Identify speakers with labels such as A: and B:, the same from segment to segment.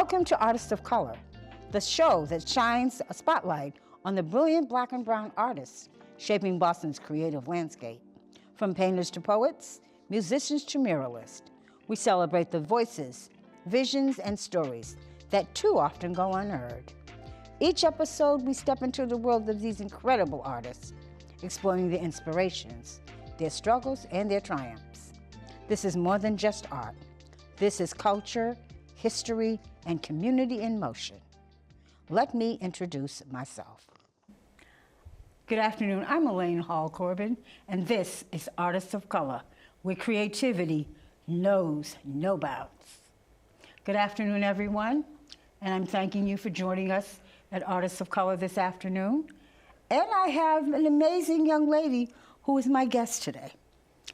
A: Welcome to Artists of Color, the show that shines a spotlight on the brilliant Black and brown artists shaping Boston's creative landscape. From painters to poets, musicians to muralists, we celebrate the voices, visions, and stories that too often go unheard. Each episode, we step into the world of these incredible artists, exploring their inspirations, their struggles, and their triumphs. This is more than just art. This is culture, history, and community in motion. Let me introduce myself. Good afternoon, I'm Elaine Hall-Corbin, and this is Artists of Color, where creativity knows no bounds. Good afternoon, everyone, and I'm thanking you for joining us at Artists of Color this afternoon. And I have an amazing young lady who is my guest today.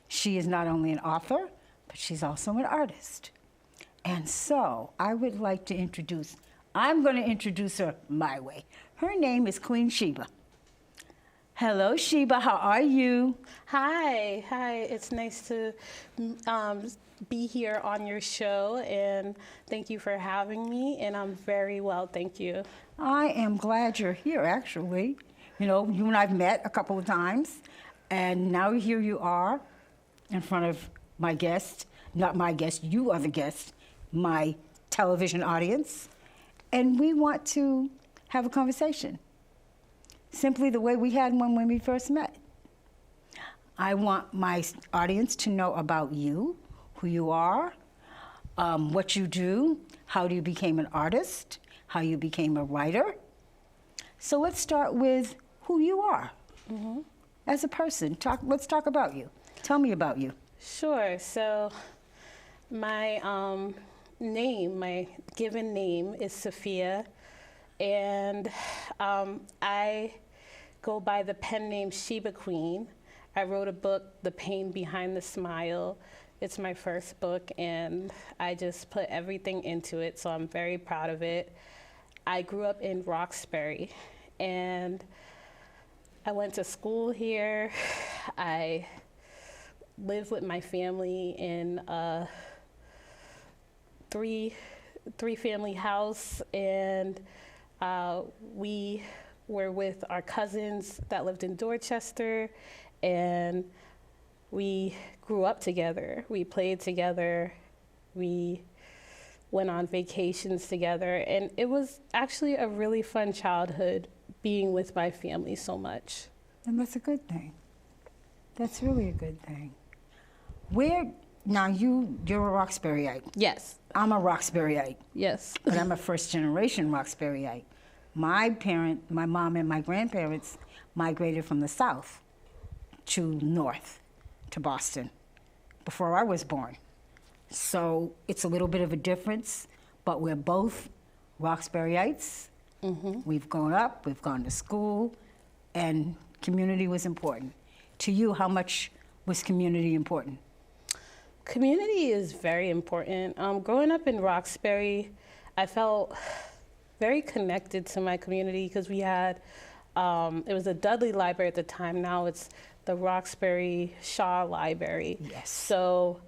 A: She is not only an author, but she's also an artist. And so I would like to I'm going to introduce her my way. Her name is Queen Sheba. Hello, Sheba, how are you?
B: Hi, it's nice to be here on your show, and thank you for having me, and I'm very well, thank you.
A: I am glad you're here, actually. You know, you and I've met a couple of times, and now here you are in front of my guest, not my guest, you are the guest, my television audience, and we want to have a conversation, simply the way we had one when we first met. I want my audience to know about you, who you are, what you do, how you became an artist, how you became a writer. So let's start with who you are as a person. Let's talk about you. Tell me about you.
B: Sure, so my my given name is Sufiya, and I go by the pen name Sheba Queen. I wrote a book, The Pain Behind the Smile. It's my first book, and I just put everything into it, so I'm very proud of it. I grew up in Roxbury, and I went to school here. I lived with my family in a three family house, and we were with our cousins that lived in Dorchester, and we grew up together. We played together. We went on vacations together, and it was actually a really fun childhood being with my family so much.
A: And that's a good thing. That's really a good thing. Now you're a Roxburyite.
B: Yes.
A: I'm a Roxburyite.
B: Yes.
A: But I'm a first generation Roxburyite. My mom and my grandparents migrated from the South to North, to Boston, before I was born. So it's a little bit of a difference, but we're both Roxburyites. We've grown up, we've gone to school, and community was important. To you, how much was community important?
B: Community is very important. Growing up in Roxbury, I felt very connected to my community because we had, it was the Dudley Library at the time. Now it's the Roxbury Shaw Library.
A: Yes.
B: So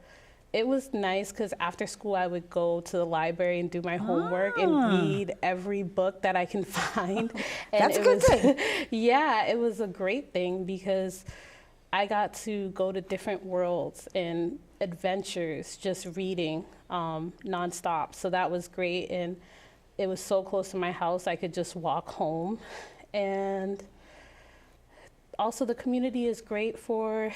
B: it was nice because after school I would go to the library and do my homework and read every book that I can find. And
A: that's a good thing.
B: Yeah, it was a great thing because I got to go to different worlds and adventures just reading nonstop. So that was great, and it was so close to my house I could just walk home. And also the community is great for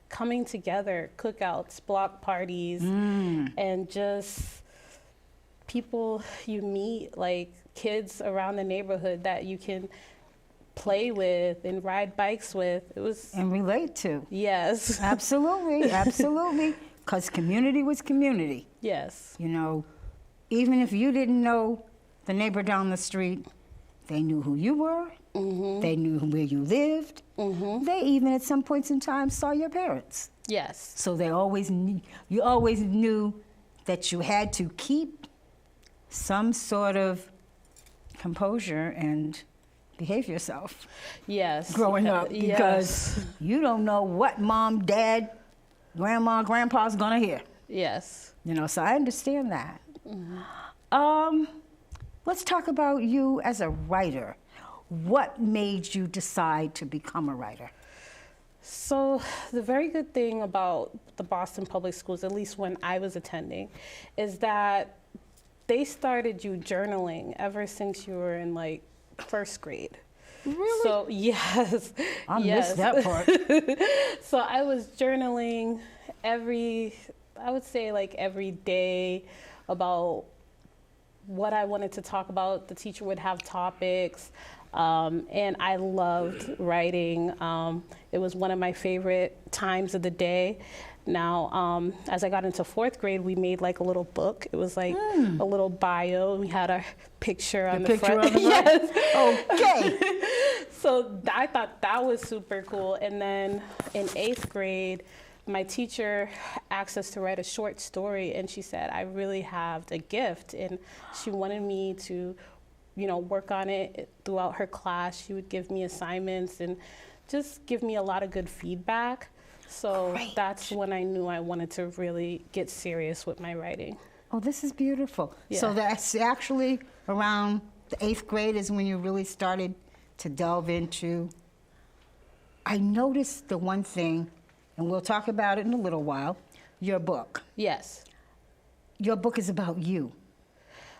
B: coming together, cookouts, block parties, and just people you meet, like kids around the neighborhood that you can play with and ride bikes with. It was
A: and relate to.
B: Yes.
A: Absolutely, absolutely. Because community was community.
B: Yes.
A: You know, even if you didn't know the neighbor down the street, they knew who you were. They knew where you lived. They even at some points in time saw your parents.
B: Yes.
A: So they always you always knew that you had to keep some sort of composure and behave yourself.
B: Yes.
A: Growing up, because you don't know what mom, dad, grandma, grandpa's gonna hear.
B: Yes.
A: You know, so I understand that. Let's talk about you as a writer. What made you decide to become a writer?
B: So the very good thing about the Boston Public Schools, at least when I was attending, is that they started you journaling ever since you were in like first grade.
A: Really?
B: So yes,
A: I
B: yes.
A: missed that part.
B: So I was journaling I would say like every day about what I wanted to talk about. The teacher would have topics, and I loved writing. It was one of my favorite times of the day. Now, as I got into fourth grade, we made like a little book. It was like a little bio. We had our picture on the front.
A: On the
B: Yes.
A: Okay.
B: So I thought that was super cool. And then in 8th grade, my teacher asked us to write a short story, and she said, I really have a gift. And she wanted me to, work on it throughout her class. She would give me assignments and just give me a lot of good feedback. So
A: Great.
B: That's when I knew I wanted to really get serious with my writing.
A: Oh, this is beautiful.
B: Yeah.
A: So that's actually around the 8th grade is when you really started to delve into. I noticed the one thing, and we'll talk about it in a little while, your book.
B: Yes.
A: Your book is about you.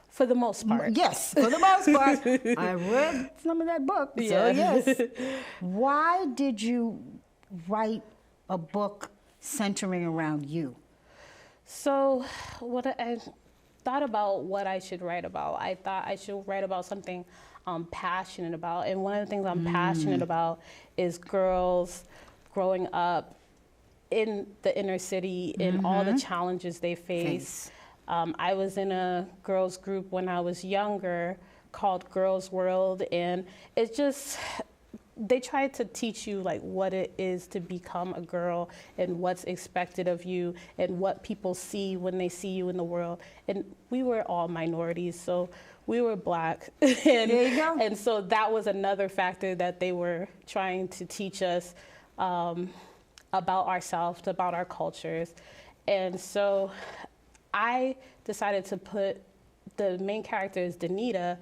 B: For the most part.
A: Yes, for the most part. I read some of that book, so
B: Yeah.
A: yes. Why did you write a book centering around you?
B: So what I thought about what I should write about. I thought I should write about something I'm passionate about. And one of the things I'm passionate about is girls growing up in the inner city and all the challenges they face. I was in a girls group when I was younger called Girls World, and it's just, they try to teach you like what it is to become a girl and what's expected of you and what people see when they see you in the world. And we were all minorities, so we were Black. And,
A: there you go.
B: And so that was another factor that they were trying to teach us about ourselves, about our cultures. And so I decided to put the main character is Danita,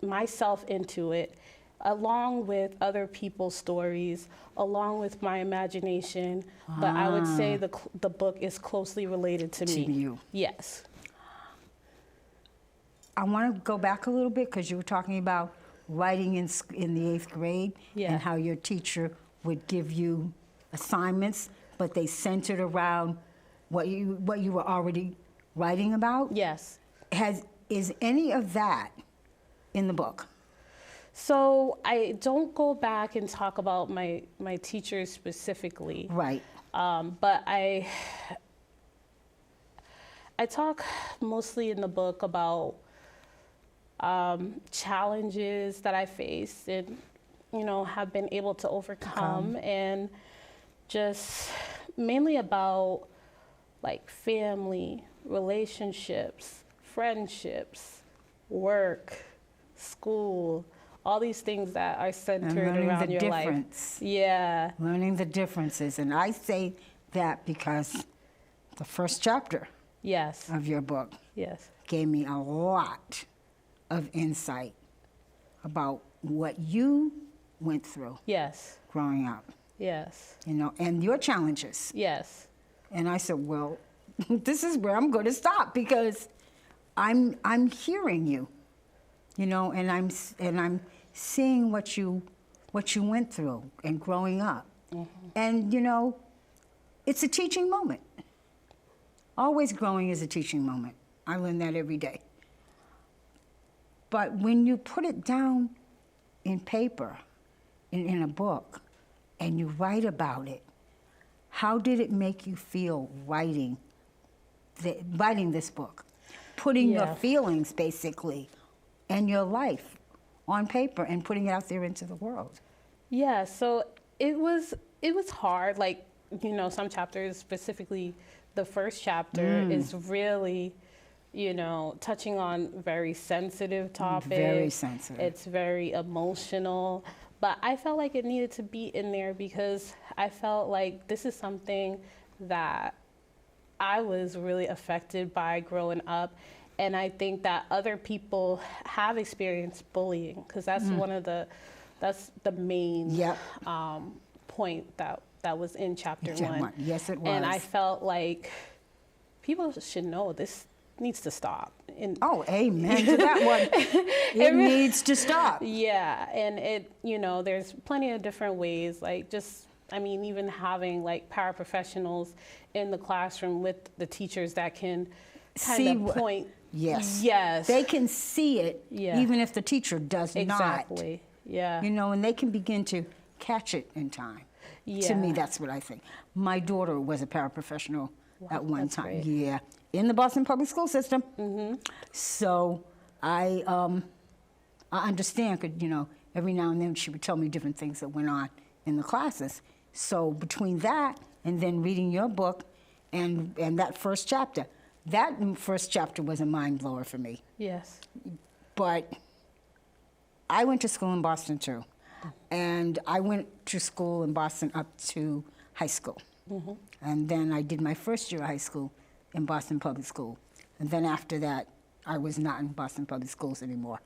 B: myself into it, along with other people's stories, along with my imagination. But I would say the book is closely related to me.
A: To you.
B: Yes.
A: I want to go back a little bit because you were talking about writing in the 8th grade and how your teacher would give you assignments, but they centered around what you were already writing about.
B: Yes.
A: Is any of that in the book?
B: So I don't go back and talk about my teachers specifically.
A: Right.
B: But I talk mostly in the book about challenges that I faced and, have been able to overcome, and just mainly about like family, relationships, friendships, work, school, all these things that are centered around your life. Yeah.
A: Learning the differences. And I say that because the first chapter
B: Yes.
A: of your book
B: Yes.
A: gave me a lot of insight about what you went through
B: Yes.
A: growing up,
B: Yes.
A: and your challenges.
B: Yes.
A: And I said, well, this is where I'm going to stop because I'm hearing you, and I'm seeing what you went through and growing up. And it's a teaching moment. Always growing is a teaching moment. I learn that every day. But when you put it down in paper, in a book, and you write about it, how did it make you feel writing this book? Putting your feelings, basically, and your life on paper and putting it out there into the world.
B: Yeah, so it was hard. Like, some chapters, specifically the first chapter, is really, touching on very sensitive topics.
A: Very sensitive.
B: It's very emotional. But I felt like it needed to be in there because I felt like this is something that I was really affected by growing up. And I think that other people have experienced bullying, because that's that's the main point that was in chapter 1.
A: Yes, it was.
B: And I felt like people should know this needs to stop. And
A: amen to that one. It needs to stop.
B: Yeah, and there's plenty of different ways, like even having like paraprofessionals in the classroom with the teachers that can kind of point.
A: Yes.
B: Yes.
A: They can see it, even if the teacher does not.
B: Exactly. Yeah.
A: And they can begin to catch it in time.
B: Yeah.
A: To me, that's what I think. My daughter was a paraprofessional at one time.
B: Great.
A: Yeah, in the Boston public school system.
B: Mm-hmm.
A: So I understand, because every now and then she would tell me different things that went on in the classes. So between that and then reading your book and that first chapter was a mind blower for me.
B: Yes.
A: But I went to school in Boston too. And I went to school in Boston up to high school. Mm-hmm. And then I did my first year of high school in Boston Public School. And then after that, I was not in Boston Public Schools anymore.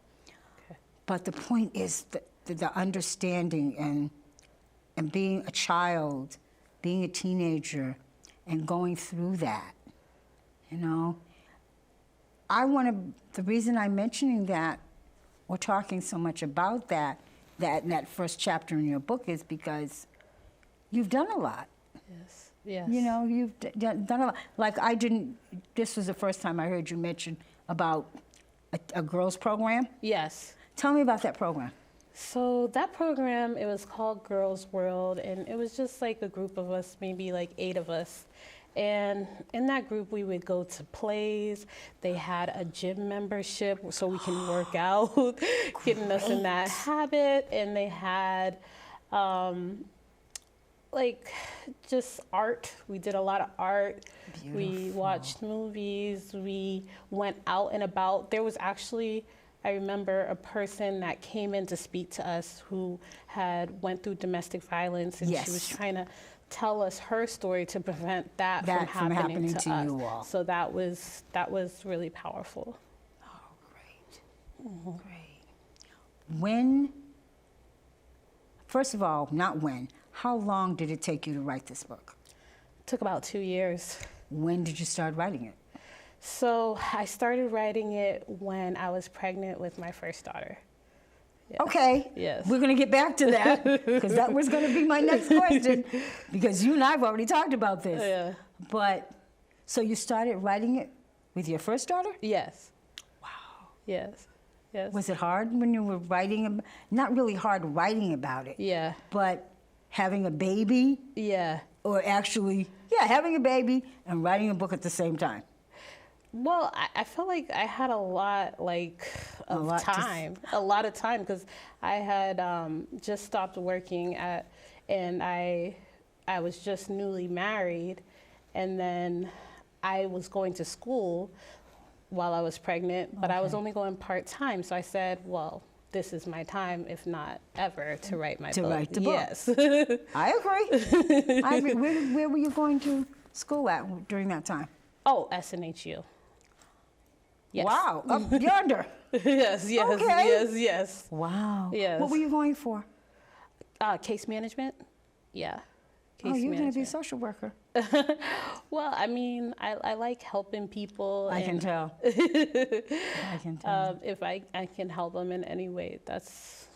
A: Okay. But the point is the understanding and being a child, being a teenager, and going through that, the reason I'm mentioning that, or talking so much about that in that first chapter in your book, is because you've done a lot.
B: Yes. Yes.
A: You've done a lot. Like this was the first time I heard you mention about a girls program.
B: Yes.
A: Tell me about that program.
B: So that program, it was called Girls World, and it was just like a group of us, maybe like 8 of us. And in that group, we would go to plays. They had a gym membership so we can work out, getting us in that habit. And they had just art. We did a lot of art. Beautiful. We watched movies. We went out and about. There was actually, I remember, a person that came in to speak to us who went through domestic violence, and she was trying to tell us her story to prevent that from happening to us.
A: You all.
B: So that was really powerful.
A: Oh, great. Mm-hmm. Great. First of all, how long did it take you to write this book?
B: It took about 2 years.
A: When did you start writing it?
B: So I started writing it when I was pregnant with my first daughter. Yes.
A: Okay.
B: Yes.
A: We're going to get back to that, because that was going to be my next question, because you and I have already talked about this.
B: Yeah.
A: But, so you started writing it with your first daughter?
B: Yes.
A: Wow.
B: Yes. Yes.
A: Was it hard when you were writing? Not really hard writing about it.
B: Yeah.
A: But having a baby?
B: Yeah.
A: Or actually, having a baby and writing a book at the same time?
B: Well, I feel like I had a lot of time, because I had just stopped working and I was just newly married, and then I was going to school while I was pregnant, but I was only going part-time, so I said, well, this is my time, if not ever, to write my book.
A: To write the book.
B: Yes.
A: I agree. Where were you going to school at during that time?
B: Oh, SNHU. Yes.
A: Wow, up yonder.
B: Yes.
A: Okay.
B: Yes.
A: Wow.
B: Yes.
A: What were you going for?
B: Case management. Yeah.
A: You're going to be a social worker.
B: Well, I like helping people.
A: I can tell. I can tell.
B: If I can help them in any way, that's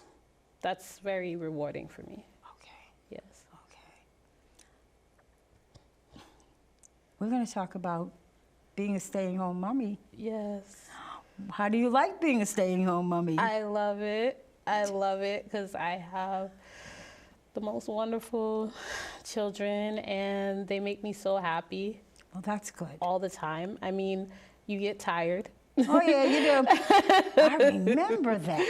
B: very rewarding for me.
A: Okay.
B: Yes.
A: Okay. We're going to talk about being a stay-at-home mommy.
B: Yes.
A: How do you like being a stay-at-home mommy?
B: I love it. Because I have the most wonderful children, and they make me so happy.
A: Well, that's good.
B: All the time. You get tired.
A: Oh, yeah, you do. I remember that.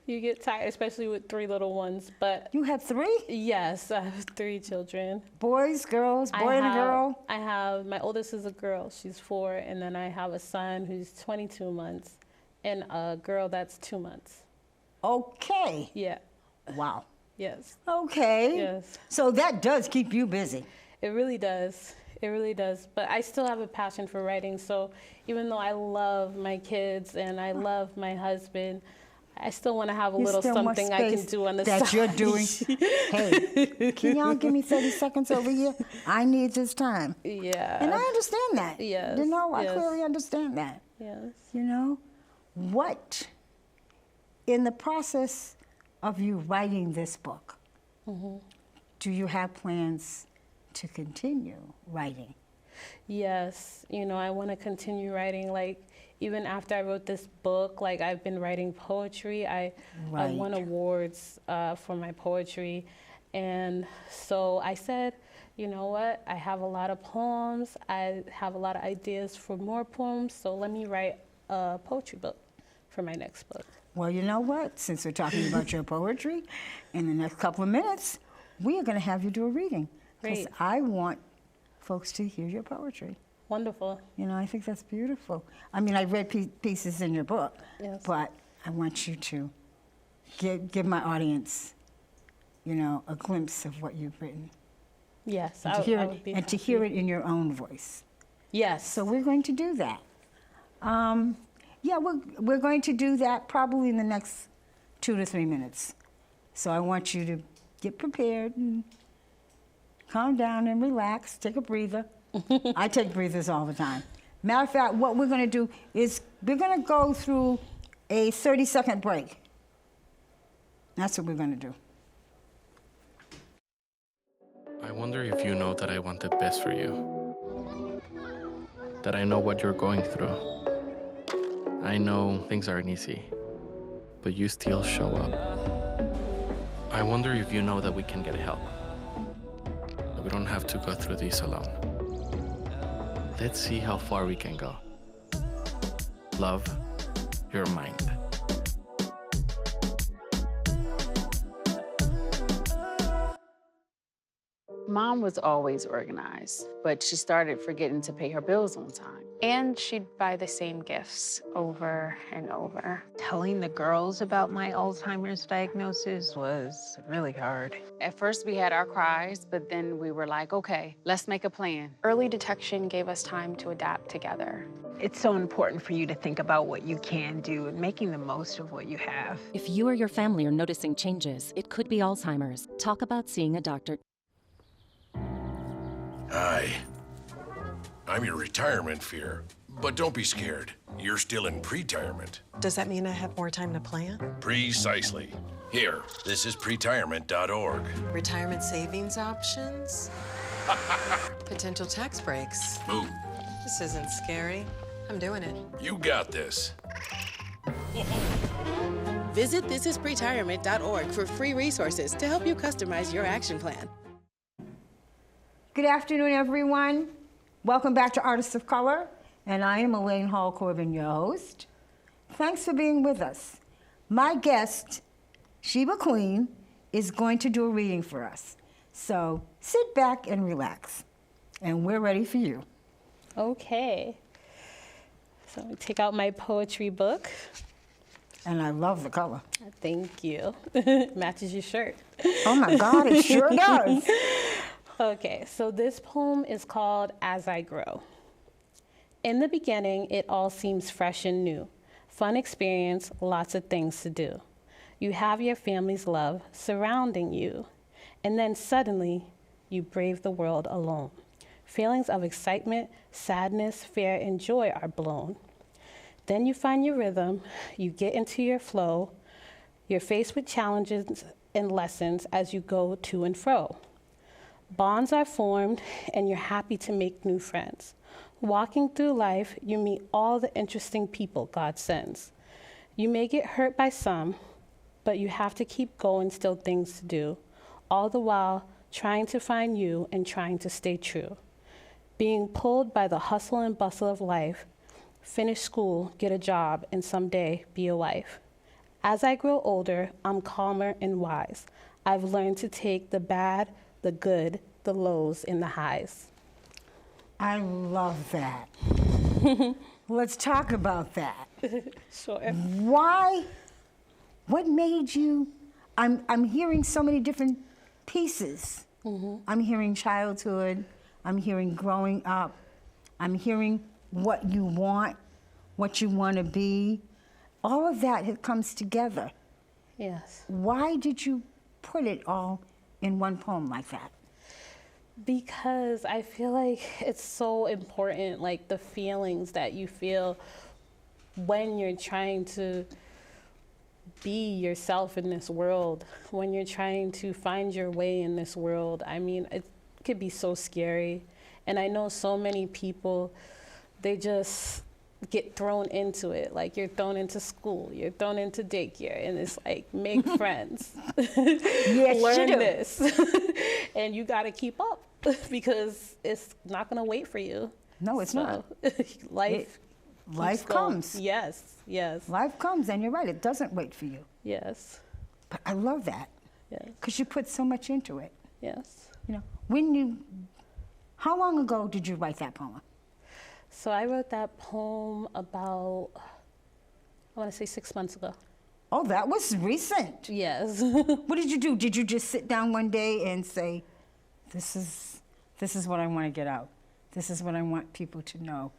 B: You get tired, especially with 3 little ones. But
A: you have 3?
B: Yes, I have 3 children.
A: Boys, girls, boy and a girl?
B: I have, my oldest is a girl. She's 4. And then I have a son who's 22 months and a girl that's 2 months.
A: Okay.
B: Yeah.
A: Wow.
B: Yes.
A: Okay.
B: Yes.
A: So that does keep you busy.
B: It really does. It really does. But I still have a passion for writing. So even though I love my kids and I love my husband, I still want to have a little something I can do on the side.
A: That you're doing. Hey, can y'all give me 30 seconds over here? I need this time.
B: Yeah.
A: And I understand that.
B: Yes.
A: You know, I
B: yes.
A: clearly understand that.
B: Yes.
A: You know, what, in the process of you writing this book, do you have plans to continue writing?
B: Yes. You know, I want to continue writing. Like, even after I wrote this book, like, I've been writing poetry. I won awards for my poetry. And so I said, you know what? I have a lot of poems. I have a lot of ideas for more poems. So let me write a poetry book for my next book.
A: Well, you know what? Since we're talking about your poetry, in the next couple of minutes, we are going to have you do a reading. Because
B: Great.
A: I want folks to hear your poetry.
B: Wonderful.
A: You know, I think that's beautiful. I mean, I read pieces in your book,
B: Yes.
A: but I want you to give my audience, you know, a glimpse of what you've written.
B: Yes,
A: And
B: I
A: to hear
B: would be
A: it, and to
B: happy.
A: hear it in your own voice.
B: Yes.
A: So we're going to do that. Yeah, we're going to do that probably in the next 2 to 3 minutes. So I want you to get prepared and calm down and relax, take a breather. I take breathers all the time. Matter of fact, what we're going to do is we're going to go through a 30-second break. That's what we're going to do.
C: I wonder if you know that I want the best for you. That I know what you're going through. I know things aren't easy, but you still show up. I wonder if you know that we can get help. That we don't have to go through this alone. Let's see how far we can go. Love, your mind.
D: Mom was always organized, but she started forgetting to pay her bills on time.
E: And she'd buy the same gifts over and over.
F: Telling the girls about my Alzheimer's diagnosis was really hard.
D: At first we had our cries, but then we were like, okay, let's make a plan.
E: Early detection gave us time to adapt together.
F: It's so important for you to think about what you can do and making the most of what you have.
G: If you or your family are noticing changes, it could be Alzheimer's. Talk about seeing a doctor.
H: Hi. I'm your retirement fear. But don't be scared. You're still in pre-retirement.
I: Does that mean I have more time to plan?
H: Precisely. Here, this is pretirement.org.
I: Retirement savings options? Potential tax breaks.
H: Move.
I: This isn't scary. I'm doing it.
H: You got this.
J: Visit thisispretirement.org for free resources to help you customize your action plan.
A: Good afternoon, everyone. Welcome back to Artists of Color, and I am Elaine Hall-Corbin, your host. Thanks for being with us. My guest, Sheba Queen, is going to do a reading for us. So sit back and relax, and we're ready for you.
B: Okay. So I take out my poetry book.
A: And I love the color.
B: Thank you. Matches your shirt.
A: Oh my God, it sure does.
B: Okay, so this poem is called As I Grow. In the beginning, it all seems fresh and new. Fun experience, lots of things to do. You have your family's love surrounding you. And then suddenly, you brave the world alone. Feelings of excitement, sadness, fear, and joy are blown. Then you find your rhythm, you get into your flow. You're faced with challenges and lessons as you go to and fro. Bonds are formed, and you're happy to make new friends. Walking through life, you meet all the interesting people God sends. You may get hurt by some, but you have to keep going, still things to do, all the while trying to find you and trying to stay true. Being pulled by the hustle and bustle of life, finish school, get a job, and someday be a wife. As I grow older, I'm calmer and wise. I've learned to take the bad, the good, the lows, and the highs.
A: I love that. Let's talk about that.
B: Sure.
A: Why? What made you? I'm hearing so many different pieces. I'm hearing childhood. I'm hearing growing up. I'm hearing what you want to be. All of that comes together.
B: Yes.
A: Why did you put it all in one poem like that?
B: Because I feel like it's so important, like the feelings that you feel when you're trying to be yourself in this world, when you're trying to find your way in this world. I mean, it could be so scary. And I know so many people, they just get thrown into it. Like you're thrown into school, you're thrown into daycare, and it's like, make friends.
A: Yes,
B: learn
A: you do.
B: this. And you got to keep up because it's not going to wait for you.
A: No, it's not.
B: Life
A: Life
B: keeps going.
A: comes.
B: Yes, yes.
A: Life comes, and you're right, it doesn't wait for you.
B: Yes.
A: But I love that.
B: Yes.
A: Because you put so much into it.
B: Yes.
A: You know, how long ago did you write that poem?
B: So I wrote that poem about, I want to say 6 months ago.
A: Oh, that was recent.
B: Yes.
A: What did you do? Did you just sit down one day and say, this is what I want to get out. This is what I want people to know.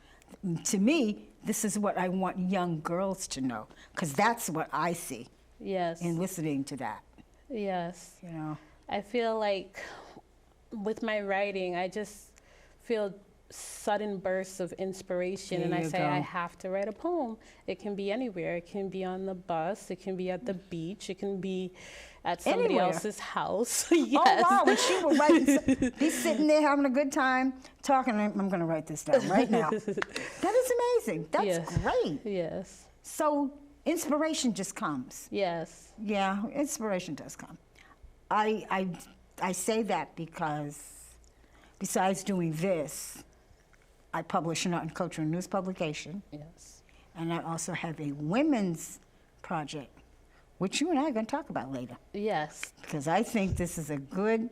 A: To me, this is what I want young girls to know, because that's what I see.
B: Yes.
A: In listening to that.
B: Yes.
A: You know.
B: I feel like with my writing, I just feel sudden bursts of inspiration, and I say, I have to write a poem. It can be anywhere. It can be on the bus. It can be at the beach. It can be at somebody else's house. Yes.
A: Oh, wow. When she was writing, he's sitting there having a good time, talking. I'm going to write this down right now. That is amazing. That's great.
B: Yes.
A: So inspiration just comes.
B: Yes.
A: Yeah, inspiration does come. I say that because besides doing this, I publish an art and cultural news publication.
B: Yes.
A: And I also have a women's project, which you and I are going to talk about later.
B: Yes.
A: Because I think this is a good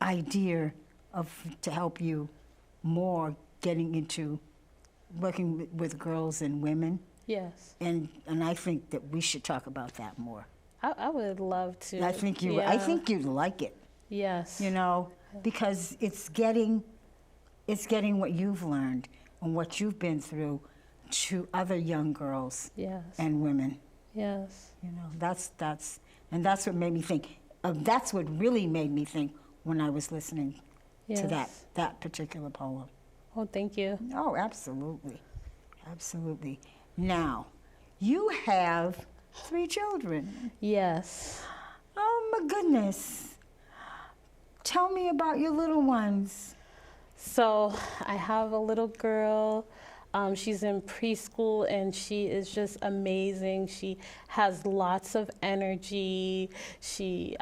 A: idea to help you more getting into working with girls and women.
B: Yes.
A: And I think that we should talk about that more.
B: I would love to.
A: I think you'd like it.
B: Yes.
A: You know, because it's getting what you've learned and what you've been through to other young girls and women.
B: Yes.
A: You know, that's what made me think. That's what really made me think when I was listening to that particular poem.
B: Oh, thank you.
A: Oh, absolutely. Absolutely. Now, you have 3 children.
B: Yes.
A: Oh, my goodness. Tell me about your little ones.
B: So I have a little girl. She's in preschool, and she is just amazing. She has lots of energy. She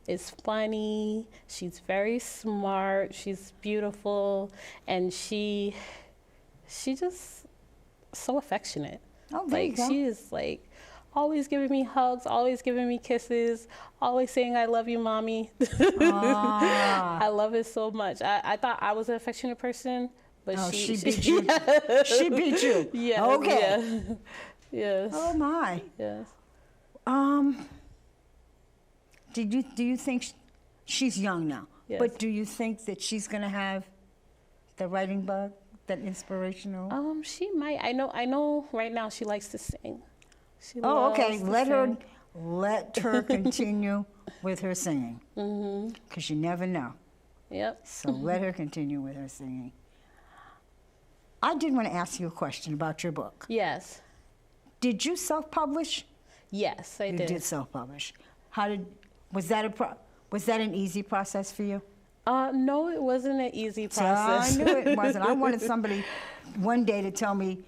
B: is funny. She's very smart. She's beautiful, and she just so affectionate.
A: Oh, there you go.
B: She is like always giving me hugs, always giving me kisses, always saying, I love you, mommy. I love it so much. I thought I was an affectionate person, but she
A: beat you. She beat you.
B: Yes.
A: Okay.
B: Yeah. Yes.
A: Oh, my.
B: Yes.
A: Do you think she's young now?
B: Yes.
A: But do you think that she's going to have the writing bug, that inspirational?
B: She might. I know right now she likes to sing. She
A: okay.
B: loves
A: Let her continue with her singing. Because you never know.
B: Yep.
A: So let her continue with her singing. I did want to ask you a question about your book.
B: Yes.
A: Did you self-publish?
B: Yes, I did.
A: You did self-publish. Was that an easy process for you?
B: No, it wasn't an easy process.
A: I knew it wasn't. I wanted somebody one day to tell me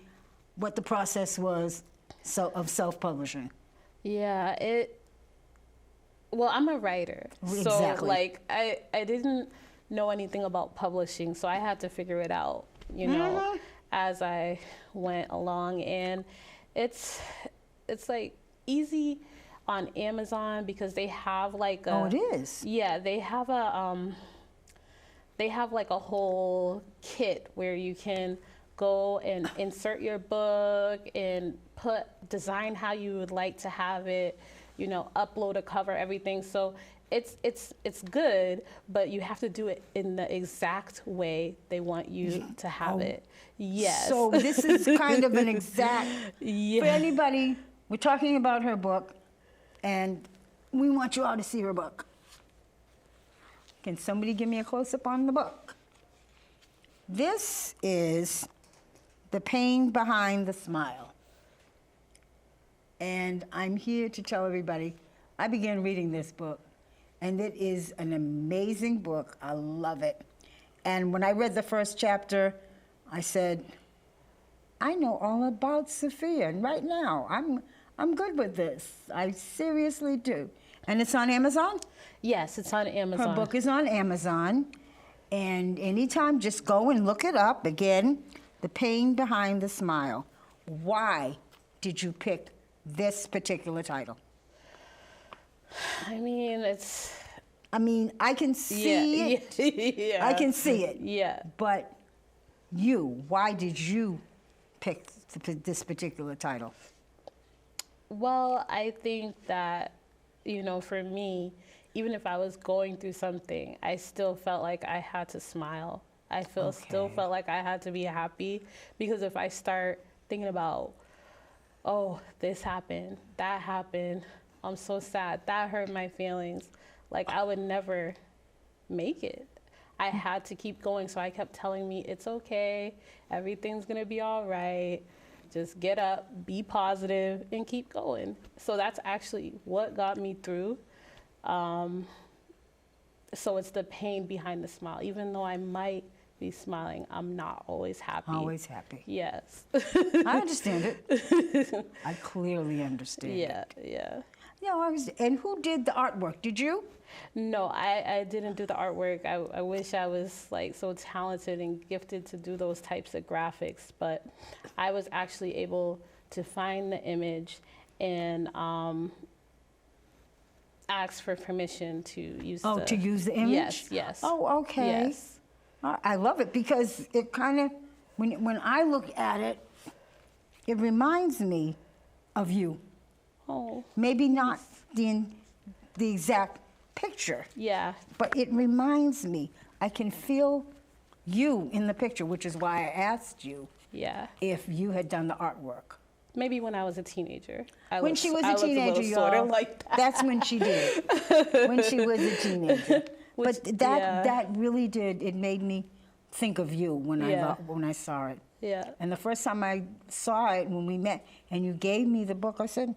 A: what the process was of self-publishing.
B: Yeah, well, I'm a writer.
A: Exactly.
B: So, like, I didn't know anything about publishing, so I had to figure it out, you know, as I went along. And it's like easy on Amazon because they have like a...
A: Oh, it is?
B: Yeah, they have like a whole kit where you can go and insert your book and design how you would like to have it, you know, upload a cover, everything. So it's good, but you have to do it in the exact way they want you to have it. Yes.
A: So this is kind of an exact, for anybody, we're talking about her book, and we want you all to see her book. Can somebody give me a close-up on the book? This is The Pain Behind the Smile. And I'm here to tell everybody, I began reading this book, and it is an amazing book. I love it. And when I read the first chapter, I said, I know all about Sufiya, and right now, I'm good with this. I seriously do. And it's on Amazon?
B: Yes, it's on Amazon.
A: Her book is on Amazon. And anytime, just go and look it up. Again, The Pain Behind the Smile. Why did you pick this particular title?
B: I mean,
A: I can see it.
B: Yeah.
A: I can see it.
B: Yeah.
A: But why did you pick this particular title?
B: Well, I think that, for me, even if I was going through something, I still felt like I had to smile. I still felt like I had to be happy, because if I start thinking about, oh, this happened, that happened, I'm so sad, that hurt my feelings, like I would never make it. I had to keep going, so I kept telling me, it's okay, everything's gonna be all right, just get up, be positive, and keep going. So that's actually what got me through. So it's the pain behind the smile. Even though I might be smiling, I'm not always happy.
A: Always happy.
B: Yes.
A: I understand it. I clearly understand it.
B: Yeah.
A: And who did the artwork? Did you?
B: No, I didn't do the artwork. I wish I was like so talented and gifted to do those types of graphics, but I was actually able to find the image and ask for permission to use
A: to use the image?
B: Yes.
A: Oh, okay.
B: Yes.
A: I love it, because it kind of, when I look at it, it reminds me of you.
B: Oh.
A: Maybe not the exact picture.
B: Yeah.
A: But it reminds me. I can feel you in the picture, which is why I asked you if you had done the artwork.
B: Maybe when I was a teenager.
A: When she was a teenager,
B: sort of like that.
A: That's when she did. When she was a teenager. But that really did. It made me think of you when I saw it.
B: Yeah.
A: And the first time I saw it, when we met, and you gave me the book, I said,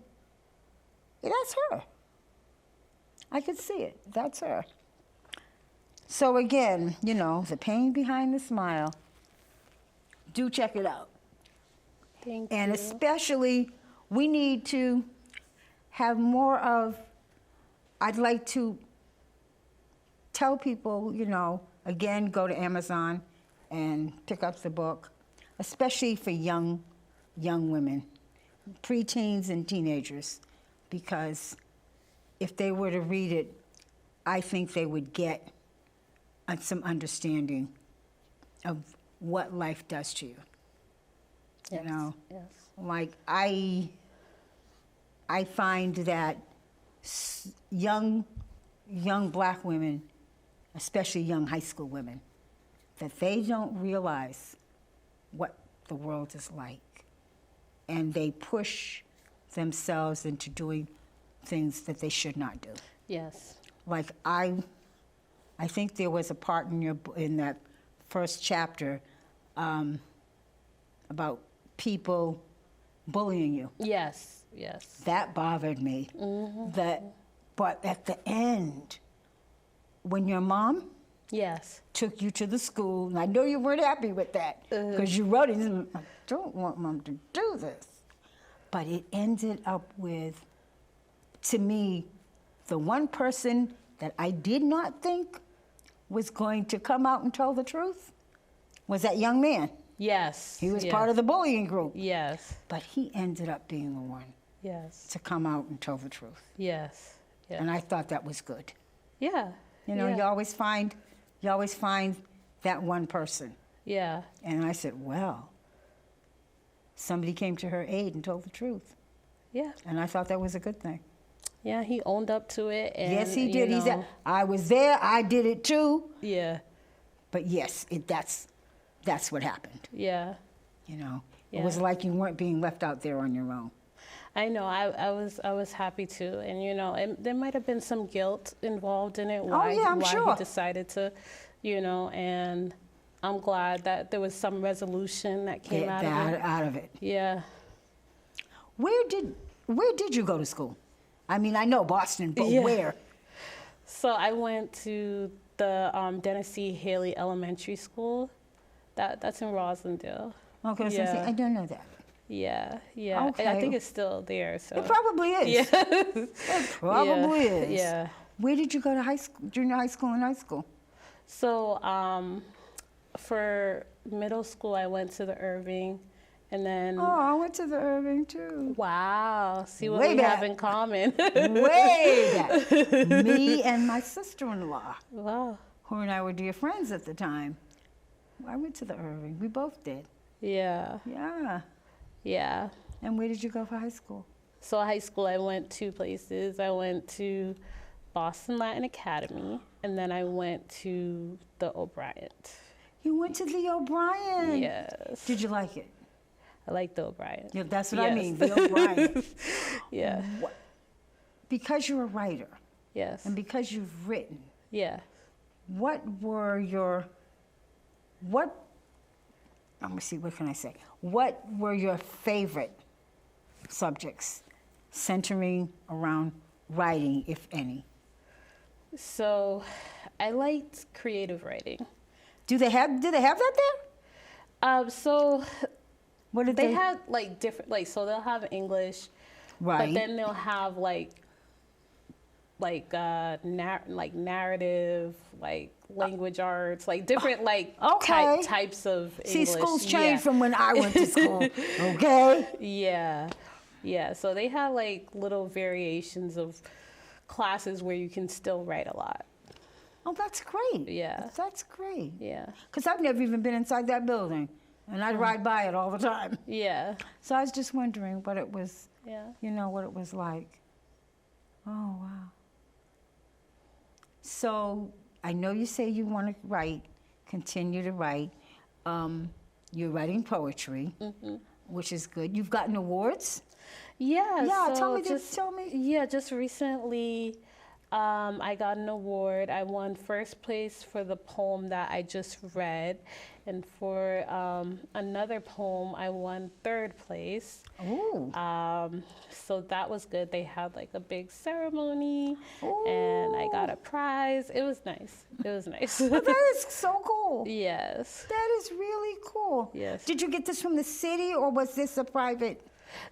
A: that's her. I could see it. That's her. So again, The Pain Behind the Smile. Do check it out.
B: Thank
A: and
B: you.
A: Especially, we need to have more of, I'd like to tell people, again, go to Amazon and pick up the book, especially for young women, preteens and teenagers, because if they were to read it, I think they would get some understanding of what life does to you.
B: Yes. Yes.
A: Like I find that young black women, especially young high school women, that they don't realize what the world is like, and they push themselves into doing things that they should not do.
B: Yes.
A: Like I think there was a part in that first chapter about people bullying you.
B: Yes.
A: That bothered me. Mm-hmm. But at the end, when your mom took you to the school, and I know you weren't happy with that, because you wrote it, I don't want Mom to do this. But it ended up with, to me, the one person that I did not think was going to come out and tell the truth was that young man.
B: Yes.
A: He was part of the bullying group.
B: Yes.
A: But he ended up being the one to come out and tell the truth.
B: Yes.
A: And I thought that was good.
B: Yeah.
A: You always find that one person.
B: Yeah.
A: And I said, well, somebody came to her aid and told the truth.
B: Yeah.
A: And I thought that was a good thing.
B: Yeah, he owned up to it. And,
A: yes, he did.
B: you
A: He said,
B: know,
A: I was there, I did it too.
B: yeah,
A: But yes, that's what happened.
B: yeah.
A: You know, it
B: Yeah.
A: was like you weren't being left out there on your own.
B: I know. I was happy too, and you know, there might have been some guilt involved in it. Why,
A: yeah, I'm
B: why
A: sure.
B: he decided to, you know, and I'm glad that there was some resolution that came
A: Get
B: out
A: that
B: of it.
A: out of it.
B: Yeah.
A: Where did you go to school? I mean, I know Boston, but
B: Yeah.
A: where?
B: So I went to the Dennis C. Haley Elementary School. That's in Rosendale.
A: Okay, so
B: Yeah.
A: I don't know that.
B: Yeah, yeah. I
A: Okay.
B: think it's still there. So
A: It probably is.
B: Yeah.
A: It probably
B: Yeah,
A: is.
B: yeah.
A: Where did you go to high school, junior high school and high school?
B: So for middle school, I went to the Irving, and then
A: Oh, I went to the Irving too.
B: wow, see what
A: Way
B: we
A: back.
B: have in common.
A: Way back. Me and my sister-in-law,
B: Wow.
A: who and I were dear friends at the time. I went to the Irving. We both did.
B: Yeah,
A: Yeah.
B: yeah.
A: And where did you go for high school?
B: So high school, I went two places. I went to Boston Latin Academy, and then I went to the O'Brien.
A: You went to the O'Brien.
B: Yes.
A: Did you like it?
B: I like the O'Brien.
A: Yeah, that's what I
B: Yes.
A: mean, the O'Brien.
B: Yeah.
A: Because you're a writer
B: Yes.
A: and because you've written,
B: Yeah.
A: what let me see, what can I say? What were your favorite subjects centering around writing, if any?
B: So I liked creative writing.
A: Do they have that there?
B: So
A: What did
B: they had like different, like, so they'll have English,
A: Right.
B: but then they'll have like narrative, like language arts, like different like
A: Okay.
B: types of
A: See,
B: English.
A: schools
B: Yeah.
A: changed from when I went to school, okay?
B: Yeah, yeah. So they have like little variations of classes where you can still write a lot.
A: Oh, that's great.
B: Yeah.
A: That's great.
B: Yeah,
A: Because I've never even been inside that building, and I'd ride by it all the time.
B: yeah,
A: So I was just wondering what it was,
B: yeah.
A: what it was like. Oh, wow. So I know you say you want to write, continue to write. You're writing poetry, which is good. You've gotten awards?
B: Yeah.
A: Yeah,
B: so
A: tell me.
B: Yeah, just recently, I got an award. I won first place for the poem that I just read, and for another poem, I won third place.
A: Ooh.
B: So that was good. They had like a big ceremony, and I got a prize. It was nice. It was nice.
A: That is so cool.
B: Yes.
A: That is really cool.
B: Yes.
A: Did you get this from the city, or was this a private?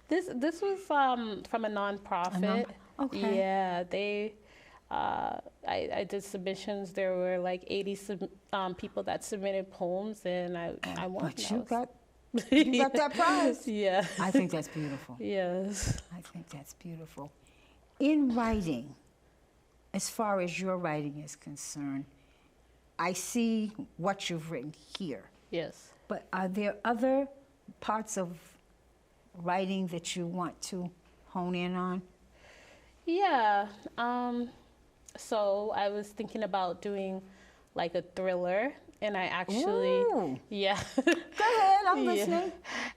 B: This was from a nonprofit.
A: Okay.
B: Yeah, they. I did submissions. There were like 80 people that submitted poems, and I won.
A: But you got that prize.
B: Yeah.
A: I think that's beautiful.
B: Yes.
A: I think that's beautiful. In writing, as far as your writing is concerned, I see what you've written here.
B: Yes.
A: But are there other parts of writing that you want to hone in on?
B: Yeah. So I was thinking about doing like a thriller, and I actually,
A: Ooh.
B: yeah.
A: Go ahead, I'm
B: Yeah.
A: listening.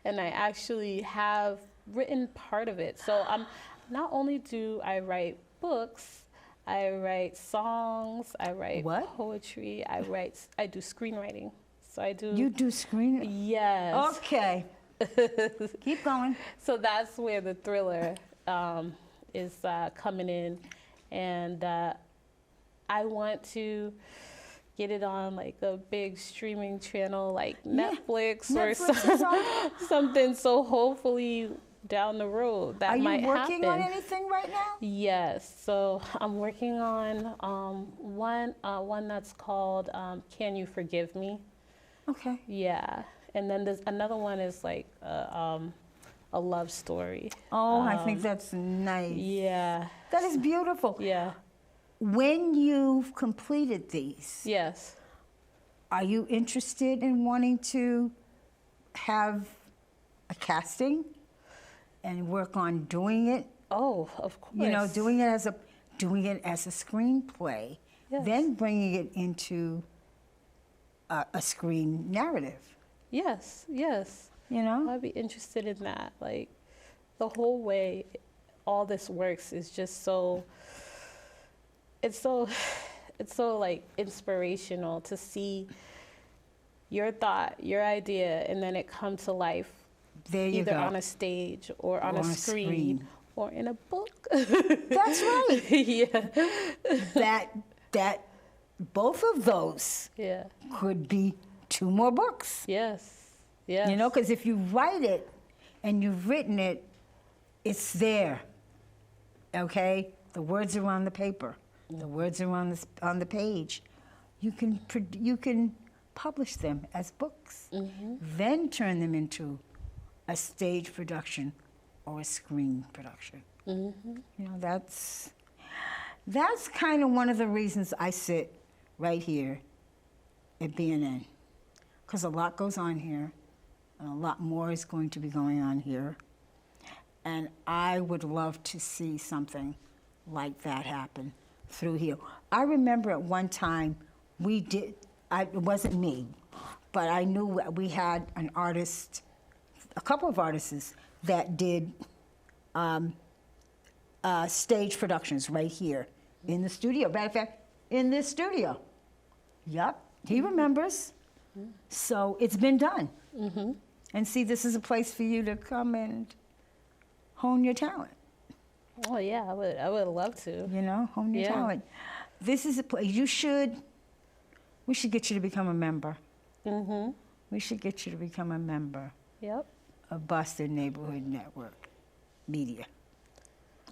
B: And I actually have written part of it. So not only do I write books, I write songs, I write
A: What?
B: poetry, I do screenwriting. So I do.
A: You do screen?
B: Yes.
A: Okay. Keep going.
B: So that's where the thriller is coming in, and I want to get it on like a big streaming channel like Netflix or
A: Netflix is on.
B: something. So hopefully down the road that might happen.
A: Are you working on anything right now?
B: Yes. So I'm working on one that's called "Can You Forgive Me?"
A: Okay.
B: Yeah, and then there's another one is like a love story.
A: Oh, I think that's nice.
B: Yeah.
A: That is beautiful.
B: Yeah.
A: When you've completed these,
B: Yes.
A: are you interested in wanting to have a casting and work on doing it
B: Oh, of course.
A: You know, doing it as a screenplay,
B: Yes.
A: then bringing it into a screen narrative.
B: Yes, yes.
A: You know,
B: I'd be interested in that. Like, the whole way all this works is just so, it's so like inspirational to see your thought, your idea, and then it come to life.
A: There you
B: either
A: go.
B: on a stage or on a screen or in a book.
A: That's right.
B: Yeah.
A: That both of those
B: Yeah.
A: could be 2 more books.
B: Yes. Yes.
A: You know, because if you write it and you've written it, it's there. Okay, the words are on the paper. The words are on the page. You can publish them as books, then turn them into a stage production or a screen production. You know, that's kind of one of the reasons I sit right here at BNN, because a lot goes on here, and a lot more is going to be going on here, and I would love to see something like that happen through here. I remember at one time it wasn't me, but I knew we had an artist, a couple of artists that did stage productions right here in the studio. Matter of fact, in this studio. Yep, he remembers. So it's been done. And see, this is a place for you to come and hone your talent.
B: Oh yeah, I would love to.
A: You know, hone your talent. This is a place we should get you to become a member. We should get you to become a member.
B: Yep.
A: Of Boston Neighborhood Network Media.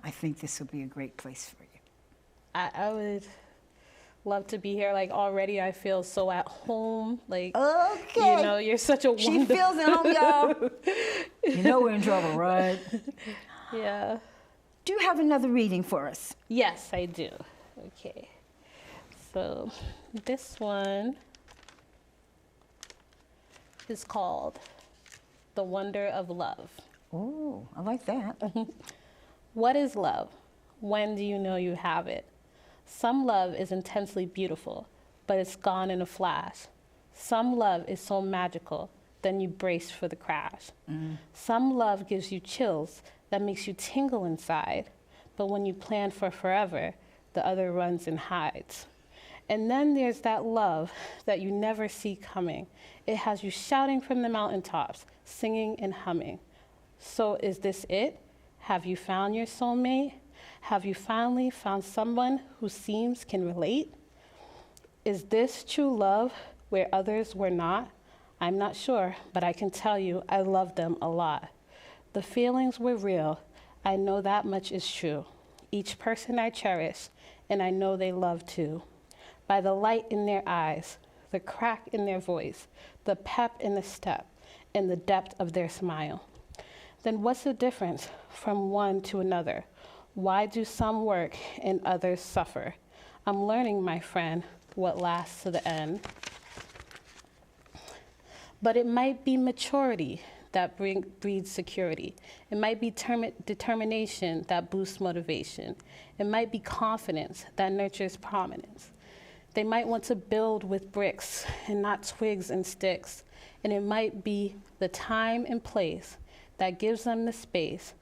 A: I think this will be a great place for you.
B: I would love to be here. Like, already I feel so at home. Like,
A: okay.
B: You know, you're such a
A: She feels at home, y'all. You know we're in trouble, right?
B: Yeah.
A: Do you have another reading for us?
B: Yes, I do. Okay. So this one is called The Wonder of Love.
A: Oh, I like that.
B: What is love? When do you know you have it? Some love is intensely beautiful, but it's gone in a flash. Some love is so magical, then you brace for the crash. Some love gives you chills that makes you tingle inside, but when you plan for forever, the other runs and hides. And then there's that love that you never see coming. It has you shouting from the mountaintops, singing and humming. So is this it? Have you found your soulmate? Have you finally found someone who seems can relate? Is this true love where others were not? I'm not sure, but I can tell you I love them a lot. The feelings were real. I know that much is true. Each person I cherish, and I know they love too. By the light in their eyes, the crack in their voice, the pep in the step, and the depth of their smile. Then what's the difference from one to another? Why do some work and others suffer? I'm learning, my friend, what lasts to the end. But it might be maturity that breeds security. It might be determination that boosts motivation. It might be confidence that nurtures prominence. They might want to build with bricks and not twigs and sticks. And it might be the time and place that gives them the space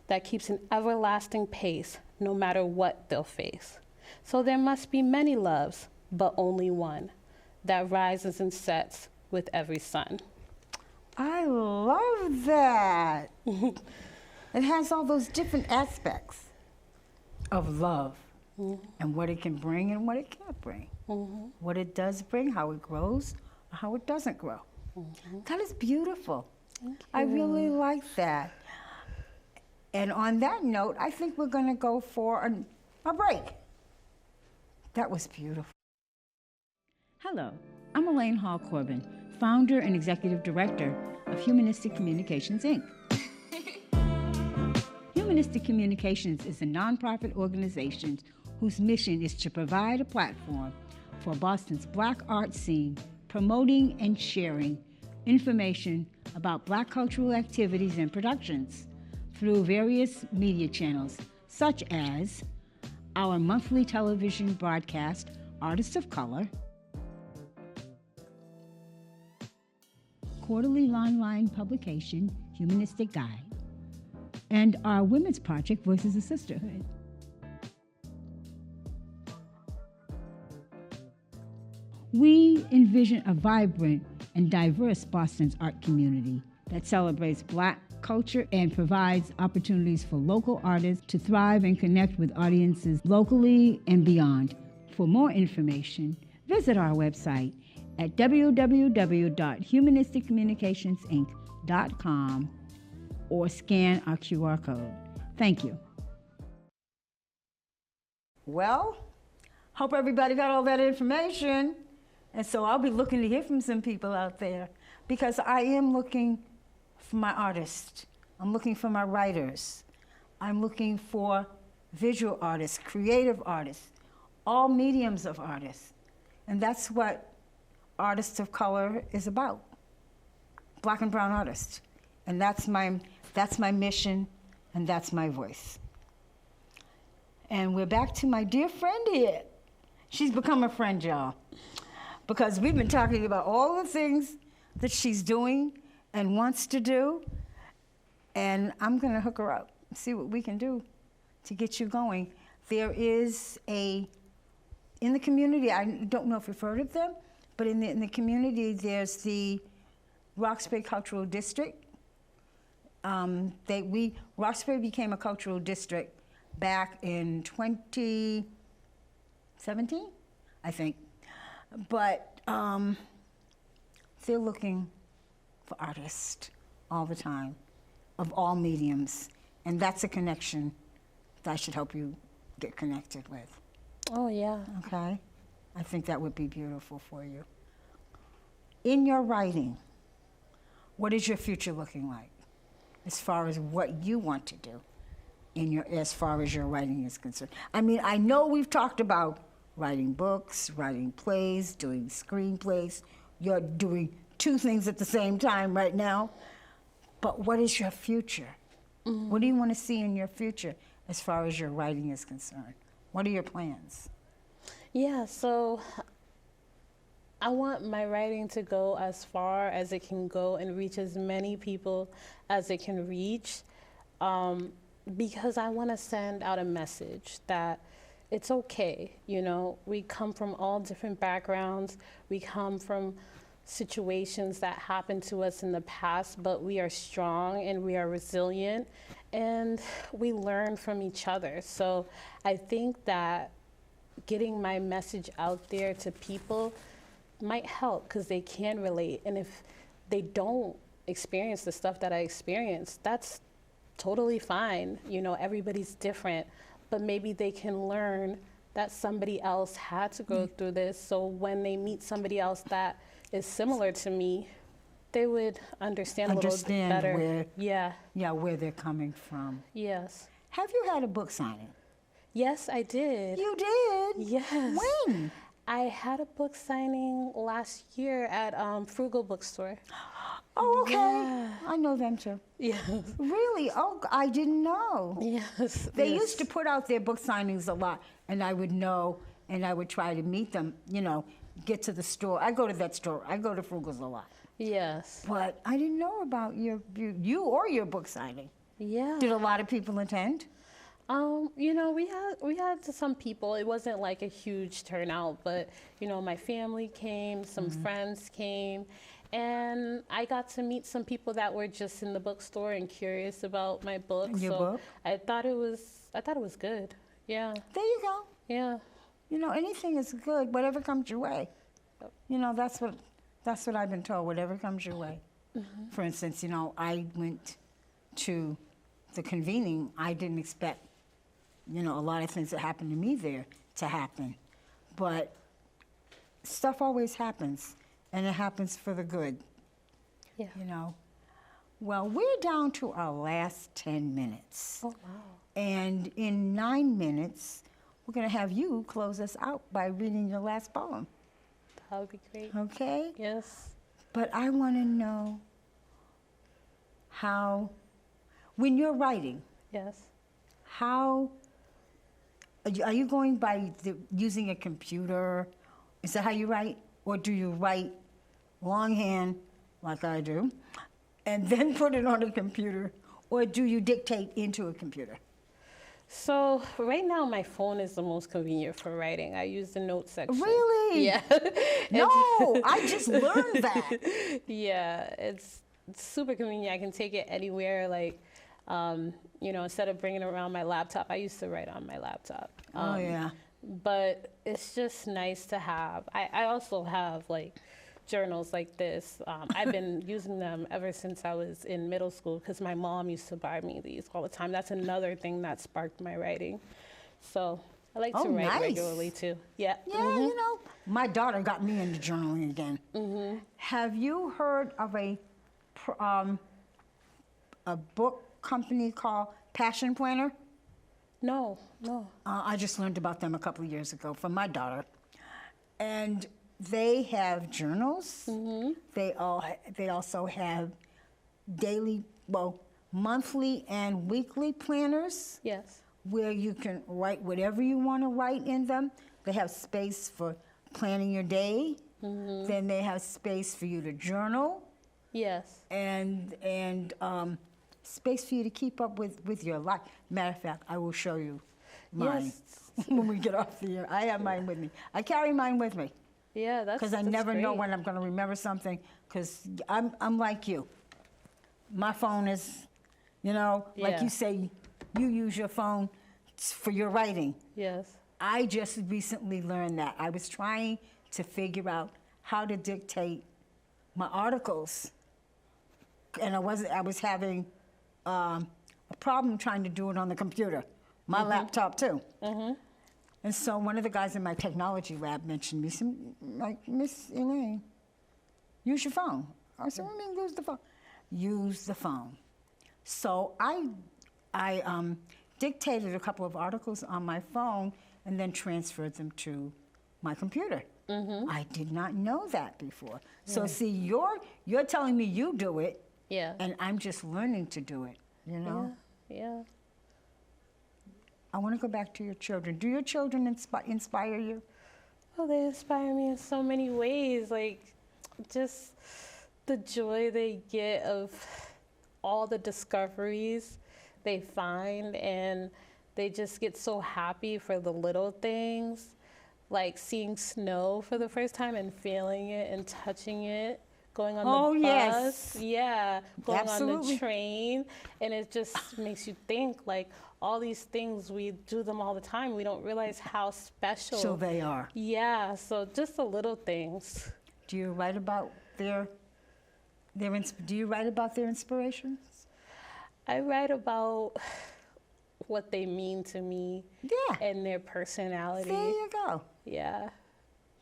B: that keeps an everlasting pace no matter what they'll face. So there must be many loves, but only one that rises and sets with every sun.
A: I love that. It has all those different aspects of love and what it can bring and what it can't bring. What it does bring, how it grows, or how it doesn't grow. That is beautiful. I really like that. And on that note, I think we're going to go for a break. That was beautiful. Hello, I'm Elaine Hall-Corbin, founder and executive director of Humanistic Communications, Inc. Humanistic Communications is a nonprofit organization whose mission is to provide a platform for Boston's Black art scene, promoting and sharing information about Black cultural activities and productions through various media channels such as our monthly television broadcast, Artists of Color, quarterly online publication, Humanistic Guide, and our women's project, Voices of Sisterhood. We envision a vibrant and diverse Boston's art community that celebrates Black culture and provides opportunities for local artists to thrive and connect with audiences locally and beyond. For more information, visit our website at www.humanisticcommunicationsinc.com or scan our QR code. Thank you. Well, hope everybody got all that information. And so I'll be looking to hear from some people out there because I am looking for my artists. I'm looking for my writers. I'm looking for visual artists, creative artists, all mediums of artists. And that's what Artists of Color is about, Black and brown artists. And that's my mission, and that's my voice. And we're back to my dear friend here. She's become a friend, y'all, because we've been talking about all the things that she's doing and wants to do, and I'm gonna hook her up, see what we can do to get you going. There is in the community, I don't know if you've heard of them, but in the community, there's the Roxbury Cultural District. Roxbury became a cultural district back in 2017, I think. But they're looking for artists all the time, of all mediums. And that's a connection that I should help you get connected with.
B: Oh, yeah.
A: Okay? I think that would be beautiful for you. In your writing, what is your future looking like as far as what you want to do as far as your writing is concerned? I mean, I know we've talked about writing books, writing plays, doing screenplays. You're doing two things at the same time right now. But what is your future? Mm-hmm. What do you want to see in your future as far as your writing is concerned? What are your plans?
B: Yeah, so I want my writing to go as far as it can go and reach as many people as it can reach, because I want to send out a message that it's okay, you know. We come from all different backgrounds. We come from situations that happened to us in the past, but we are strong and we are resilient and we learn from each other. So I think that getting my message out there to people might help because they can relate. And if they don't experience the stuff that I experienced, that's totally fine. You know, everybody's different, but maybe they can learn that somebody else had to go through this. So when they meet somebody else that is similar to me, they would understand a little bit better.
A: Where they're coming from.
B: Yes.
A: Have you had a book signing?
B: Yes, I did.
A: You did?
B: Yes.
A: When?
B: I had a book signing last year at Frugal Bookstore.
A: Oh, okay.
B: Yeah.
A: I know them too.
B: Yes.
A: Really? Oh, I didn't know.
B: Yes.
A: They used to put out their book signings a lot, and I would know, and I would try to meet them, you know, get to the store. I go to that store. I go to Frugal's a lot.
B: Yes.
A: But I didn't know about you or your book signing.
B: Yeah.
A: Did a lot of people attend?
B: You know, we had some people. It wasn't like a huge turnout, but you know, my family came, some friends came, and I got to meet some people that were just in the bookstore and curious about my book.
A: Your book?
B: I thought it was good. Yeah.
A: There you go.
B: Yeah.
A: You know, anything is good, whatever comes your way. You know, that's what I've been told, whatever comes your way. Mm-hmm. For instance, you know, I went to the convening. I didn't expect, you know, a lot of things that happened to me there to happen. But stuff always happens, and it happens for the good.
B: Yeah.
A: You know. Well, we're down to our last 10 minutes.
B: Oh, wow.
A: And in 9 minutes, we're going to have you close us out by reading your last poem.
B: That would be great.
A: Okay?
B: Yes.
A: But I want to know how, when you're writing,
B: yes,
A: how Are you going by using a computer? Is that how you write? Or do you write longhand, like I do, and then put it on a computer? Or do you dictate into a computer?
B: So right now, my phone is the most convenient for writing. I use the note section.
A: Really?
B: Yeah.
A: No, I just learned that.
B: Yeah, it's super convenient. I can take it anywhere. Like, you know, instead of bringing it around my laptop, I used to write on my laptop.
A: Oh, yeah.
B: But it's just nice to have. I also have like journals like this. I've been using them ever since I was in middle school because my mom used to buy me these all the time. That's another thing that sparked my writing. So I like to write regularly too. Yeah.
A: Yeah, you know, my daughter got me into journaling again. Have you heard of a book company called Passion Planner?
B: No, no.
A: I just learned about them a couple of years ago from my daughter. And they have journals. They also have monthly and weekly planners.
B: Yes.
A: Where you can write whatever you want to write in them. They have space for planning your day. Then they have space for you to journal.
B: Yes.
A: And space for you to keep up with your life. Matter of fact, I will show you mine when we get off the air. I have mine with me. I carry mine with me.
B: Yeah, that's
A: because I never know
B: great.
A: when I'm going to remember something. Because I'm like you. My phone is, you know, like you say, you use your phone for your writing.
B: Yes.
A: I just recently learned that. I was trying to figure out how to dictate my articles, and I was having a problem trying to do it on the computer, my laptop too. And so one of the guys in my technology lab mentioned me, like, Miss Elaine, use your phone. I said, what do you mean use the phone? Use the phone. So I dictated a couple of articles on my phone and then transferred them to my computer. I did not know that before. So see, you're telling me you do it, and I'm just learning to do it, you know?
B: Yeah.
A: I want to go back to your children. Do your children inspire you?
B: Oh, they inspire me in so many ways. Like, just the joy they get of all the discoveries they find, and they just get so happy for the little things, like seeing snow for the first time and feeling it and touching it, going on the bus, going on the train, and it just makes you think, like, all these things, we do them all the time. We don't realize how special
A: So they are.
B: Yeah, so just the little things.
A: Do you write about their inspirations?
B: I write about what they mean to me and their personality.
A: There you go.
B: Yeah.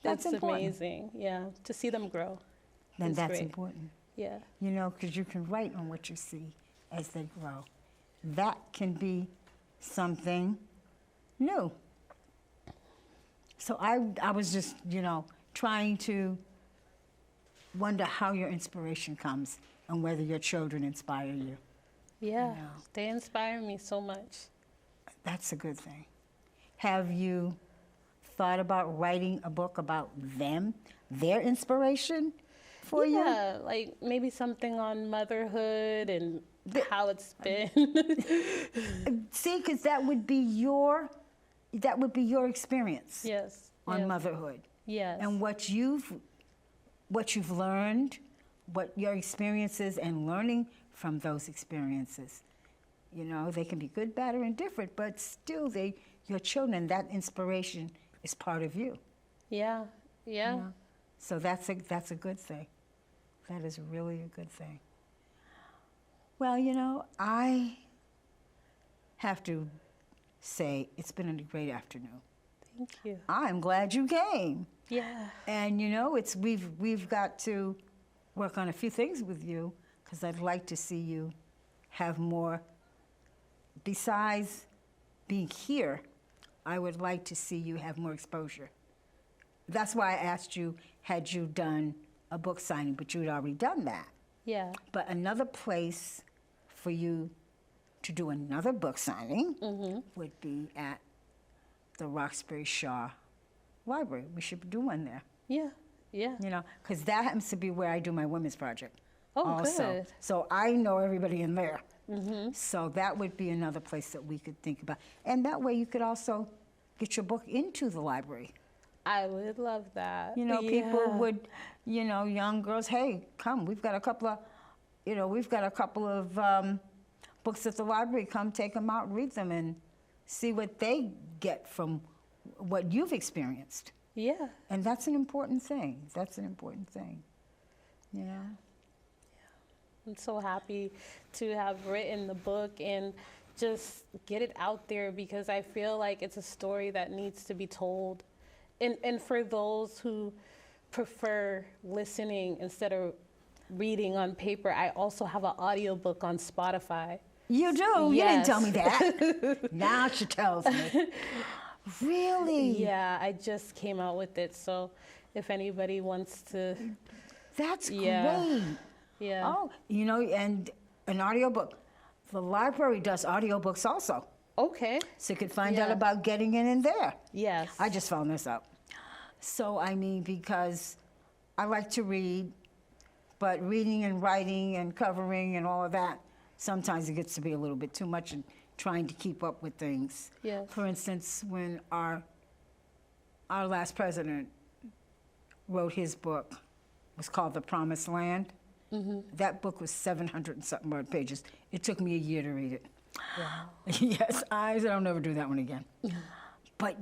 A: That's important.
B: Amazing. Yeah, to see them grow.
A: Then that's
B: great.
A: important.
B: Yeah.
A: You know, because you can write on what you see as they grow. That can be something new. So I was just, you know, trying to wonder how your inspiration comes and whether your children inspire you.
B: Yeah,
A: You know.
B: they inspire me so much.
A: That's a good thing. Have you thought about writing a book about them, their inspiration for you?
B: Yeah, like maybe something on motherhood and how it's been.
A: See, because that would be your experience.
B: Yes.
A: On motherhood.
B: Yes.
A: And what you've learned, what your experiences and learning from those experiences. You know, they can be good, bad, or indifferent, but still your children, that inspiration is part of you.
B: Yeah. Yeah.
A: You know? So that's a good thing. That is really a good thing. Well, you know, I have to say it's been a great afternoon.
B: Thank you.
A: I'm glad you came.
B: Yeah.
A: And you know, we've got to work on a few things with you, because I'd like to see you have more. Besides being here, I would like to see you have more exposure. That's why I asked you, had you done a book signing, but you had already done that.
B: Yeah.
A: But another place for you to do another book signing would be at the Roxbury Shaw Library. We should do one there.
B: Yeah, yeah.
A: You know, because that happens to be where I do my women's project.
B: Oh,
A: also.
B: good.
A: So I know everybody in there. So that would be another place that we could think about. And that way you could also get your book into the library.
B: I would love that.
A: You know, people would, you know, young girls, hey, come, we've got a couple of, you know, books at the library. Come take them out, read them, and see what they get from what you've experienced.
B: Yeah.
A: And that's an important thing. That's an important thing. You know?
B: I'm so happy to have written the book and just get it out there, because I feel like it's a story that needs to be told. And for those who prefer listening instead of reading on paper, I also have an audiobook on Spotify.
A: You do?
B: Yes.
A: You didn't tell me that. Now she tells me. Really?
B: Yeah, I just came out with it. So if anybody wants to.
A: That's
B: Yeah.
A: great.
B: Yeah.
A: Oh, you know, and an audiobook. The library does audiobooks also.
B: Okay.
A: So you could find out
B: Yeah.
A: about getting in there.
B: Yes.
A: I just found this out. So, I mean, because I like to read, but reading and writing and covering and all of that, sometimes it gets to be a little bit too much and trying to keep up with things.
B: Yes.
A: For instance, when our last president wrote his book, it was called The Promised Land. That book was 700 and something odd pages. It took me a year to read it.
B: Wow.
A: Yes, I said I'll never do that one again. But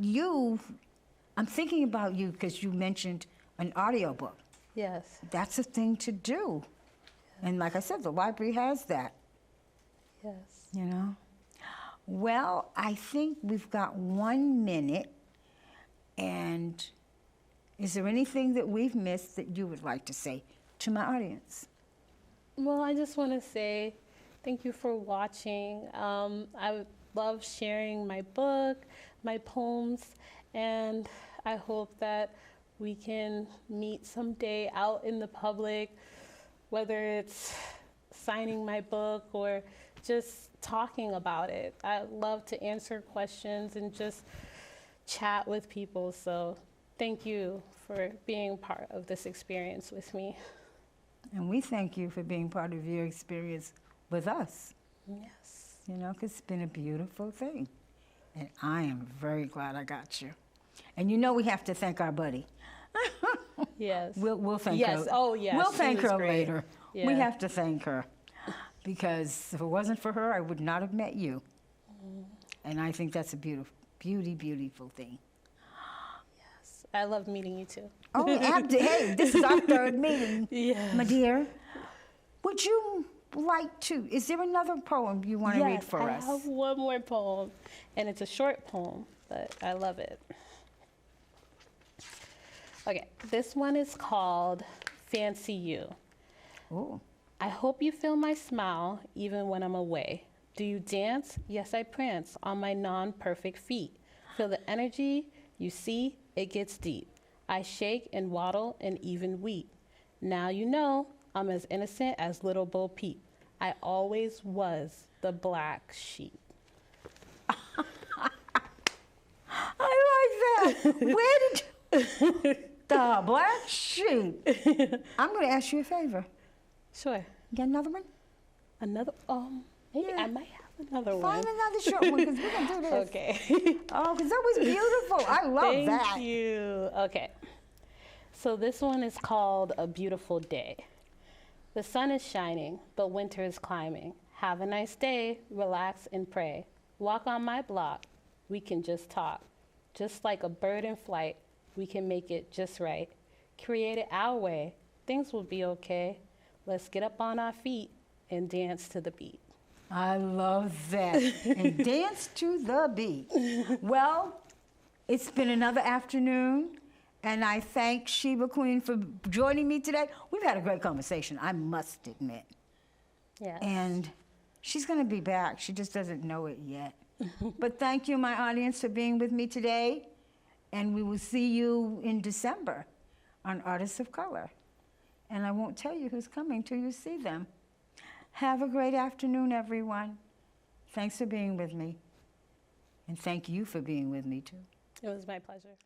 A: I'm thinking about you because you mentioned an audiobook.
B: Yes.
A: That's a thing to do. And like I said, the library has that,
B: Yes.
A: you know? Well, I think we've got 1 minute. And is there anything that we've missed that you would like to say to my audience?
B: Well, I just want to say thank you for watching. I would love sharing my book, my poems, and I hope that we can meet someday out in the public, whether it's signing my book or just talking about it. I love to answer questions and just chat with people. So thank you for being part of this experience with me.
A: And we thank you for being part of your experience with us.
B: Yes.
A: You know, 'cause it's been a beautiful thing. And I am very glad I got you. And you know we have to thank our buddy.
B: Yes.
A: We'll thank her.
B: Yes. Oh, yes.
A: We'll
B: She
A: thank
B: was
A: her
B: great.
A: later.
B: Yeah.
A: We have to thank her. Because if it wasn't for her, I would not have met you. And I think that's a beautiful thing.
B: Yes. I loved meeting you too.
A: Oh, hey, this is our third meeting,
B: Yes.
A: my dear. Would you like to, is there another poem you want to read for us?
B: I have one more poem, and it's a short poem, but I love it. Okay, this one is called Fancy You.
A: Ooh.
B: I hope you feel my smile even when I'm away. Do you dance? Yes, I prance on my non-perfect feet. Feel the energy, you see, it gets deep. I shake and waddle and even weep. Now you know I'm as innocent as little Bo Peep. I always was the black sheep.
A: I like that. Where did you, the black sheep. I'm going to ask you a favor.
B: Sure.
A: You got another one?
B: Another, maybe
A: Yeah.
B: I might have another one.
A: Find another short one because we're going to do this.
B: Okay.
A: Oh, because that was beautiful. I love that.
B: Thank you. Okay. So this one is called A Beautiful Day. The sun is shining, but winter is climbing. Have a nice day, relax and pray. Walk on my block, we can just talk. Just like a bird in flight, we can make it just right. Create it our way, things will be okay. Let's get up on our feet and dance to the beat.
A: I love that. And dance to the beat. Well, it's been another afternoon, and I thank Sheba Queen for joining me today. We've had a great conversation, I must admit.
B: Yes.
A: And she's going to be back. She just doesn't know it yet. But thank you, my audience, for being with me today. And we will see you in December on Artists of Color. And I won't tell you who's coming till you see them. Have a great afternoon, everyone. Thanks for being with me. And thank you for being with me, too.
B: It was my pleasure.